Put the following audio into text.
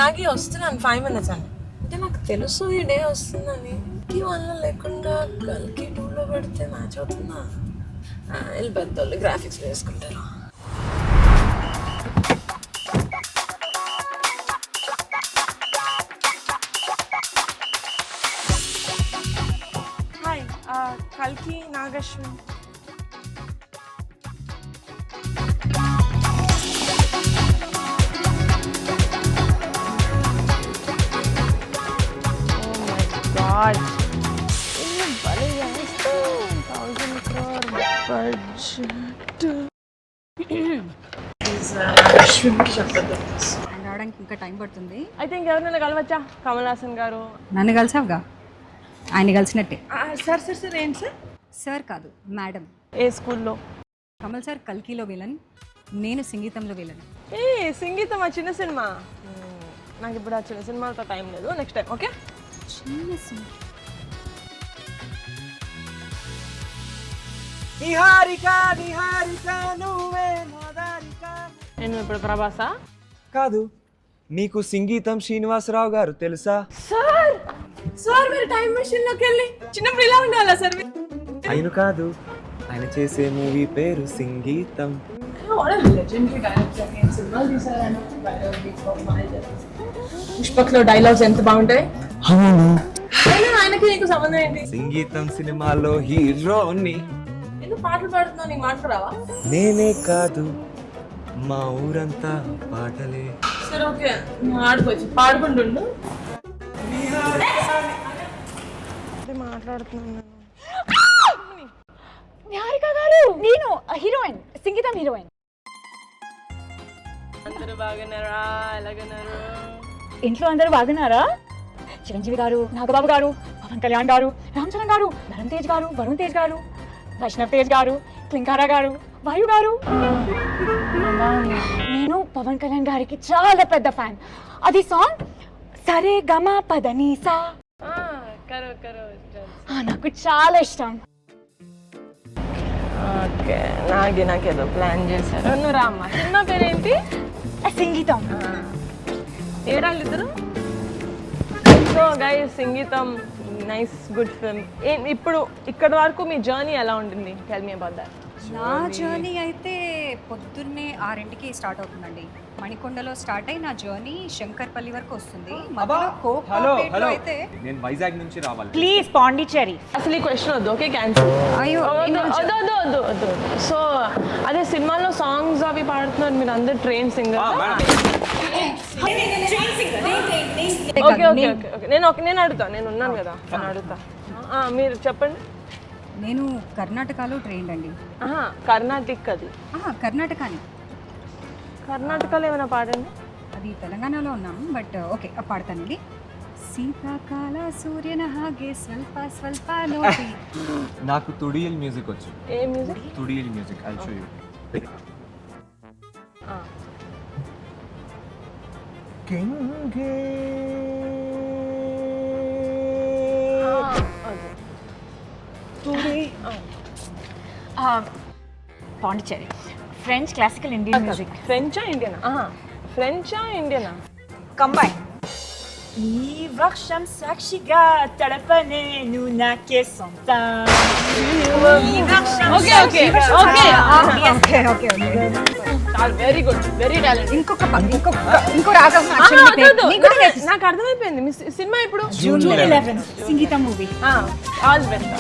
నాకు వస్తున్నాను 5 minutes అని అంటే నాకు తెలుసు ఈ డే వస్తుందని వల్ల లేకుండా కల్కి 2లో పెడితే మ్యాచ్ అవుతుందా వీళ్ళు పెద్దోళ్ళు గ్రాఫిక్స్ వేసుకుంటారు. హాయ్ కల్కి నాగశ్విన్. God. రావడానికి ఇంకా టైం పడుతుంది. ఐ థింక్ ఎవరినైనా కలవచ్చా? కమల్ హాసన్ గారు. నన్ను కలిసావుగా, ఆయన కలిసినట్టే. సార్ సార్ సార్ ఏంటి సార్? సార్ కాదు మేడం. ఏ స్కూల్లో? కమల్ సార్ కల్కిలో విలన్, నేను సంగీతంలో విలన్. ఏ సంగీతం ఆ చిన్న సినిమా? నాకు ఇప్పుడు ఆ చిన్న సినిమాతో టైం లేదు, నెక్స్ట్ టైం ఓకే? చిన్న సినిమా. నేను ఇప్పుడు ప్రభాసా కాదు, మీకు సంగీతం శ్రీనివాసరావు గారు తెలుసా? సార్ సార్ మీరు టైం మెషిన్ లోకి వెళ్ళి చిన్నప్పుడు ఇలా ఉండాలా సార్? ఆయన కాదు, ఆయన చేసే మూవీ పేరు సంగీతం. పుష్పక్లో డైలాగ్స్ ఎంత బాగుంటాయి. ఆయనకి నీకు సంబంధం ఏంటి? సంగీతం సినిమాలో హీరోని. ఎందుకు పాటలు పాడుతున్నావు? నీకు మాటలు రావా? నేనే కాదు, మా ఊరంతా పాటలే. సరే ఓకే, నువ్వు ఆడుకోవచ్చు, పాడుకుంటుండు. మాట్లాడుతున్నాను నిహారిక గారు, నేను హీరోయిన్, సంగీతం హీరోయిన్. అందరూ బాగున్నారా? ఎలాగన్నారు? ఇంట్లో అందరూ బాగున్నారా? చిరంజీవి గారు, నాగబాబు గారు, పవన్ కళ్యాణ్ గారు, రామ్ చరణ్ గారు, ధరమ్ తేజ్ గారు, వరుణ్ తేజ్ గారు, వైష్ణవ్ తేజ్ గారు, క్లింకారా గారు, వాయు గారు. నేను పవన్ కళ్యాణ్ గారికి చాలా పెద్ద ఫ్యాన్. అది సాంగ్ సరే గమ పదనీసా, నాకు చాలా ఇష్టం. ఓకే, నాకేదో ప్లాన్ చేశారు. నువ్వు రామ్మా. సినిమా పేరేంటి? సంగీతం. ఏడాళ్ళు ఇద్దరు? సో గైస్, సంగీతం నైస్ గుడ్ ఫిల్మ్. ఇప్పుడు ఇక్కడ వరకు మీ జర్నీ ఎలా ఉంటుంది? Tell me about that. నా జర్నీ అయితే పొద్దున్నే 6కి స్టార్ట్ అవుతుందండి. మణికొండలో స్టార్ట్ అయి నా జర్నీ శంకర్పల్లి వరకు వస్తుంది. హలో, నేను వైజాగ్ నుంచి రావాలి. ప్లీజ్ పాండిచ్చేరి. అసలు ఈ క్వశ్చన్ వద్దు, ఓకే? క్యాన్సిల్. అయ్యో, వద్దు. సో అదే సినిమాలో సాంగ్స్ అవి పాడుతున్నారు మీరు అందరు train singer. Okay okay okay okay, నేను అడుగుతా, నేను ఉన్నాను కదా, నేను అడుగుతా. మీరు చెప్పండి. నేను కర్ణాటకలో ట్రైన్డ్ అండి. కర్ణాటక. అది కర్ణాటకని. కర్ణాటకలో ఏమైనా పాడండి. అది తెలంగాణలో ఉన్నాము, బట్ ఓకే పాడతానండి. శీతాకాల సూర్యన హాగే స్వల్ప స్వల్ప నోటి. నాకు తుడియల్ మ్యూజిక్ వచ్చు. ఏ మ్యూజిక్? తుడియల్ మ్యూజిక్, ఐల్ షో యు. కింగే Pondicherry. French classical Indian music. ఫ్రెంచా ఇండియనా? ఫ్రెంచా ఇండియనా? కంబైన్. ఈ వృక్షం సాక్షిగా తడపనే నువ్వు నాకే సొంతం. Very good, very talent. ఇంకో రాగం నాకు అర్థమైపోయింది. మీ సినిమా ఇప్పుడు June 11 సంగీతం మూవీ. All best.